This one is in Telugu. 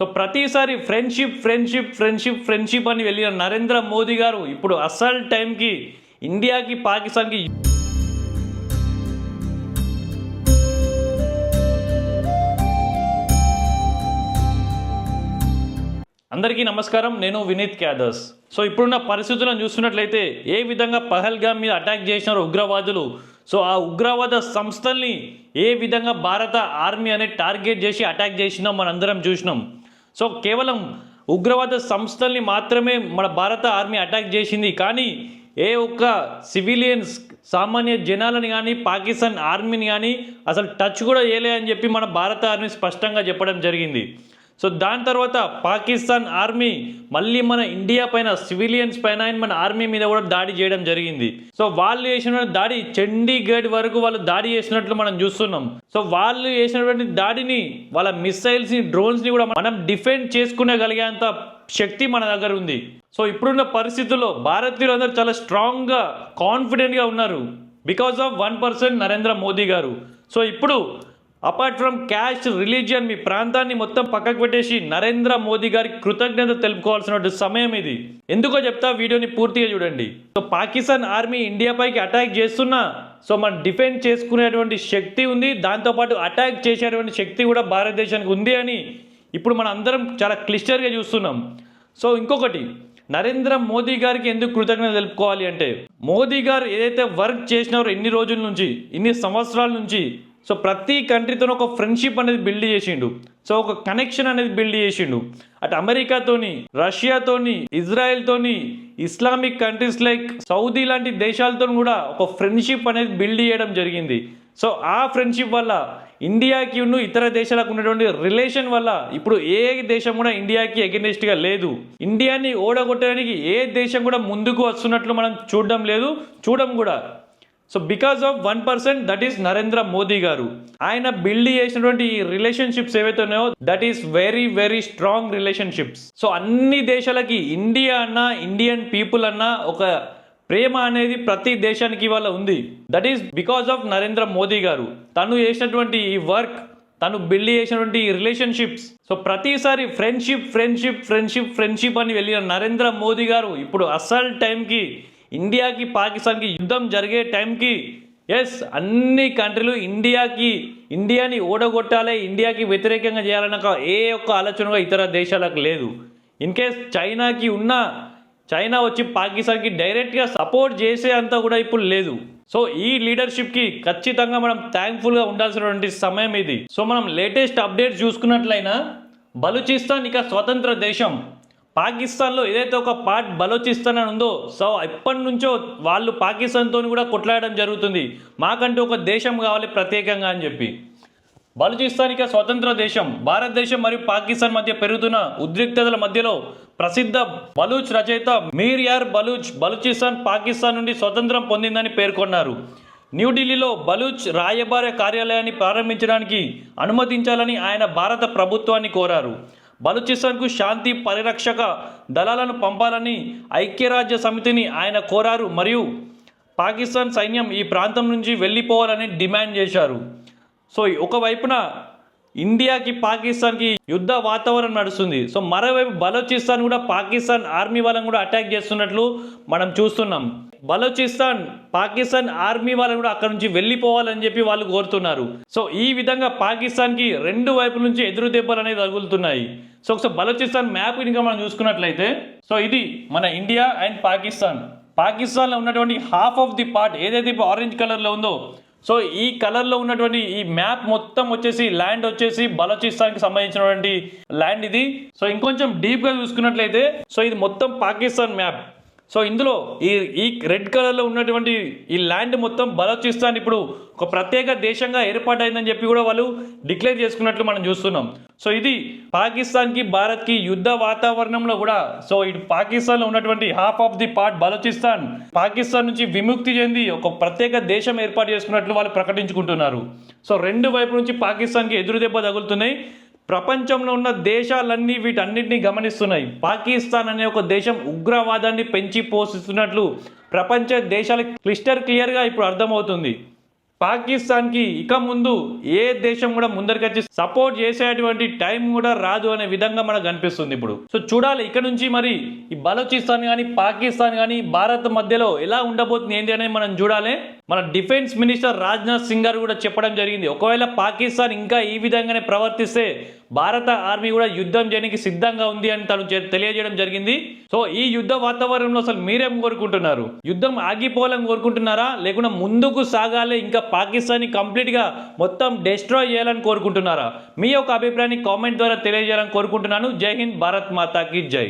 సో ప్రతిసారి ఫ్రెండ్షిప్ అని వెళ్ళిన నరేంద్ర మోదీ గారు ఇప్పుడు అసలు టైంకి ఇండియాకి పాకిస్తాన్కి అందరికీ నమస్కారం. నేను వినీత్ క్యాదర్స్. సో ఇప్పుడున్న పరిస్థితులను చూస్తున్నట్లయితే ఏ విధంగా పహల్గామ్ మీద అటాక్ చేసినారు ఉగ్రవాదులు. సో ఆ ఉగ్రవాద సంస్థల్ని ఏ విధంగా భారత ఆర్మీ అనేది టార్గెట్ చేసి అటాక్ చేసినాం మనందరం చూసినాం. సో కేవలం ఉగ్రవాద సంస్థల్ని మాత్రమే మన భారత ఆర్మీ అటాక్ చేసింది, కానీ ఏ ఒక్క సివిలియన్స్ సామాన్య జనాలని కానీ పాకిస్తాన్ ఆర్మీని కానీ అసలు టచ్ కూడా చేయలే అని చెప్పి మన భారత ఆర్మీ స్పష్టంగా చెప్పడం జరిగింది. సో దాని తర్వాత పాకిస్తాన్ ఆర్మీ మళ్ళీ మన ఇండియా పైన సివిలియన్స్ పైన మన ఆర్మీ మీద కూడా దాడి చేయడం జరిగింది. సో వాళ్ళు చేసిన దాడి చండీగఢ్ వరకు వాళ్ళు దాడి చేసినట్లు మనం చూస్తున్నాం. సో వాళ్ళు చేసినటువంటి దాడిని వాళ్ళ మిసైల్స్ని డ్రోన్స్ని కూడా మనం డిఫెండ్ చేసుకునేగలిగేంత శక్తి మన దగ్గర ఉంది. సో ఇప్పుడున్న పరిస్థితుల్లో భారతీయులందరూ చాలా స్ట్రాంగ్గా కాన్ఫిడెంట్గా ఉన్నారు బికాస్ ఆఫ్ 1% నరేంద్ర మోదీ గారు. సో ఇప్పుడు అపార్ట్ ఫ్రమ్ క్యాస్ట్, రిలీజియన్, మీ ప్రాంతాన్ని మొత్తం పక్కకు పెట్టేసి నరేంద్ర మోదీ గారికి కృతజ్ఞత తెలుపుకోవాల్సిన సమయం ఇది. ఎందుకో చెప్తా, వీడియోని పూర్తిగా చూడండి. సో పాకిస్తాన్ ఆర్మీ ఇండియా పైకి అటాక్ చేస్తున్నా సో మనం డిఫెండ్ చేసుకునేటువంటి శక్తి ఉంది, దాంతోపాటు అటాక్ చేసేటువంటి శక్తి కూడా భారతదేశానికి ఉంది అని ఇప్పుడు మనం అందరం చాలా క్లిస్టర్గా చూస్తున్నాం. సో ఇంకొకటి, నరేంద్ర మోదీ గారికి ఎందుకు కృతజ్ఞత తెలుపుకోవాలి అంటే, మోదీ గారు ఏదైతే వర్క్ చేసినారో ఇన్ని రోజుల నుంచి, ఇన్ని సంవత్సరాల నుంచి, సో ప్రతి కంట్రీతో ఒక ఫ్రెండ్షిప్ అనేది బిల్డ్ చేసిండు. సో ఒక కనెక్షన్ అనేది బిల్డ్ చేసిండు. అటు అమెరికాతోని, రష్యాతోని, ఇజ్రాయెల్తోని, ఇస్లామిక్ కంట్రీస్ లైక్ సౌదీ లాంటి దేశాలతో కూడా ఒక ఫ్రెండ్షిప్ అనేది బిల్డ్ చేయడం జరిగింది. సో ఆ ఫ్రెండ్షిప్ వల్ల ఇండియాకి ఇతర దేశాలకు ఉన్నటువంటి రిలేషన్ వల్ల ఇప్పుడు ఏ దేశం కూడా ఇండియాకి అగెనిస్ట్గా లేదు. ఇండియాని ఓడగొట్టడానికి ఏ దేశం కూడా ముందుకు వస్తున్నట్లు మనం చూడడం లేదు, చూడం కూడా. So because of 1%, that is Narendra Modi గారు. ఆయన బిల్డ్ చేసినటువంటి ఈ రిలేషన్షిప్స్ ఏవైతే ఉన్నాయో that is very very strong relationships. So అన్ని దేశాలకి ఇండియా అన్నా, ఇండియన్ పీపుల్ అన్నా ఒక ప్రేమ అనేది ప్రతి దేశానికి ఇవాళ ఉంది. That is because of Narendra Modi గారు. తను చేసినటువంటి ఈ వర్క్, తను బిల్డ్ చేసినటువంటి ఈ రిలేషన్షిప్స్. సో ప్రతిసారి ఫ్రెండ్షిప్ అని వెళ్ళిన నరేంద్ర మోదీ గారు ఇప్పుడు అసలు టైంకి ఇండియాకి పాకిస్తాన్కి యుద్ధం జరిగే టైంకి ఎస్ అన్ని కంట్రీలు ఇండియాని ఓడగొట్టాలి, ఇండియాకి వ్యతిరేకంగా చేయాలన్న ఏ ఒక్క ఆలోచనగా ఇతర దేశాలకు లేదు. ఇన్ కేస్ చైనా వచ్చి పాకిస్తాన్కి డైరెక్ట్గా సపోర్ట్ చేసే అంతా కూడా ఇప్పుడు లేదు. సో ఈ లీడర్షిప్కి ఖచ్చితంగా మనం థ్యాంక్ఫుల్గా ఉండాల్సినటువంటి సమయం ఇది. సో మనం లేటెస్ట్ అప్డేట్స్ చూసుకున్నట్లయినా బలూచిస్తాన్ ఇక స్వతంత్ర దేశం. పాకిస్తాన్లో ఏదైతే ఒక పార్ట్ బలూచిస్తాన్ అని ఉందో, సో ఎప్పటి నుంచో వాళ్ళు పాకిస్తాన్తో కూడా కొట్లాడడం జరుగుతుంది, మాకంటూ ఒక దేశం కావాలి ప్రత్యేకంగా అని చెప్పి. బలూచిస్తాన్ ఇక స్వతంత్ర దేశం. భారతదేశం మరియు పాకిస్తాన్ మధ్య పెరుగుతున్న ఉద్రిక్తతల మధ్యలో ప్రసిద్ధ బలూచ్ రచయిత మీర్ యార్ బలూచిస్తాన్ పాకిస్తాన్ నుండి స్వతంత్రం పొందిందని పేర్కొన్నారు. న్యూఢిల్లీలో బలూచ్ రాయబార కార్యాలయాన్ని ప్రారంభించడానికి అనుమతించాలని ఆయన భారత ప్రభుత్వాన్ని కోరారు. బలూచిస్తాన్కు శాంతి పరిరక్షక దళాలను పంపాలని ఐక్యరాజ్య సమితిని ఆయన కోరారు మరియు పాకిస్తాన్ సైన్యం ఈ ప్రాంతం నుంచి వెళ్ళిపోవాలని డిమాండ్ చేశారు. సో ఒకవైపున ఇండియాకి పాకిస్తాన్కి యుద్ధ వాతావరణం నడుస్తుంది. సో మరోవైపు బలూచిస్తాన్ కూడా పాకిస్తాన్ ఆర్మీ వాళ్ళని కూడా అటాక్ చేస్తున్నట్లు మనం చూస్తున్నాం. బలూచిస్తాన్ పాకిస్తాన్ ఆర్మీ వాళ్ళని కూడా అక్కడ నుంచి వెళ్ళిపోవాలని చెప్పి వాళ్ళు కోరుతున్నారు. సో ఈ విధంగా పాకిస్తాన్కి రెండు వైపుల నుంచి ఎదురు దెబ్బలు అనేది తగులుతున్నాయి. సో ఒకసారి బలూచిస్తాన్ మ్యాప్ ఇంకా మనం చూసుకున్నట్లయితే, సో ఇది మన ఇండియా అండ్ పాకిస్తాన్లో ఉన్నటువంటి హాఫ్ ఆఫ్ ది పార్ట్ ఏదైతే ఇప్పుడు ఆరెంజ్ కలర్లో ఉందో, సో ఈ కలర్లో ఉన్నటువంటి ఈ మ్యాప్ మొత్తం వచ్చేసి ల్యాండ్ వచ్చేసి బలూచిస్తాన్కి సంబంధించినటువంటి ల్యాండ్ ఇది. సో ఇంకొంచెం డీప్గా చూసుకున్నట్లయితే, సో ఇది మొత్తం పాకిస్తాన్ మ్యాప్. సో ఇందులో ఈ రెడ్ కలర్లో ఉన్నటువంటి ఈ ల్యాండ్ మొత్తం బలూచిస్తాన్ ఇప్పుడు ఒక ప్రత్యేక దేశంగా ఏర్పాటైందని చెప్పి కూడా వాళ్ళు డిక్లేర్ చేసుకున్నట్లు మనం చూస్తున్నాం. సో ఇది పాకిస్తాన్కి భారత్కి యుద్ధ వాతావరణంలో కూడా, సో ఇటు పాకిస్తాన్లో ఉన్నటువంటి half of the part Balochistan Pakistan నుంచి విముక్తి చెంది ఒక ప్రత్యేక దేశం ఏర్పాటు చేసుకున్నట్లు వాళ్ళు ప్రకటించుకుంటున్నారు. సో రెండు వైపు నుంచి పాకిస్తాన్కి ఎదురు దెబ్బ తగులుతున్నాయి. ప్రపంచంలో ఉన్న దేశాలన్నీ వీటన్నిటిని గమనిస్తున్నాయి. పాకిస్తాన్ అనే ఒక దేశం ఉగ్రవాదాన్ని పెంచి పోషిస్తున్నట్లు ప్రపంచ దేశాలకు క్లియర్గా ఇప్పుడు అర్థమవుతుంది. పాకిస్తాన్కి ఇక ముందు ఏ దేశం కూడా ముందరికొచ్చి సపోర్ట్ చేసేటువంటి టైం కూడా రాదు అనే విధంగా మనకు కనిపిస్తుంది ఇప్పుడు. సో చూడాలి ఇక నుంచి మరి ఈ బలూచిస్తాన్ కానీ పాకిస్తాన్ కానీ భారత్ మధ్యలో ఎలా ఉండబోతుంది ఏంటి అనేది మనం చూడాలి. మన డిఫెన్స్ మినిస్టర్ రాజ్నాథ్ సింగ్ గారు కూడా చెప్పడం జరిగింది, ఒకవేళ పాకిస్తాన్ ఇంకా ఈ విధంగానే ప్రవర్తిస్తే భారత ఆర్మీ కూడా యుద్ధం చేయడానికి సిద్ధంగా ఉంది అని తను తెలియజేయడం జరిగింది. సో ఈ యుద్ధ వాతావరణంలో అసలు మీరేం కోరుకుంటున్నారు? యుద్ధం ఆగిపోవాలని కోరుకుంటున్నారా, లేకుండా ముందుకు సాగాలి ఇంకా పాకిస్తాన్ని కంప్లీట్ గా మొత్తం డిస్ట్రాయ్ చేయాలని కోరుకుంటున్నారా? మీ యొక్క అభిప్రాయాన్ని కామెంట్ ద్వారా తెలియజేయాలని కోరుకుంటున్నాను. జై హింద్, భారత్ మాతాకి జై.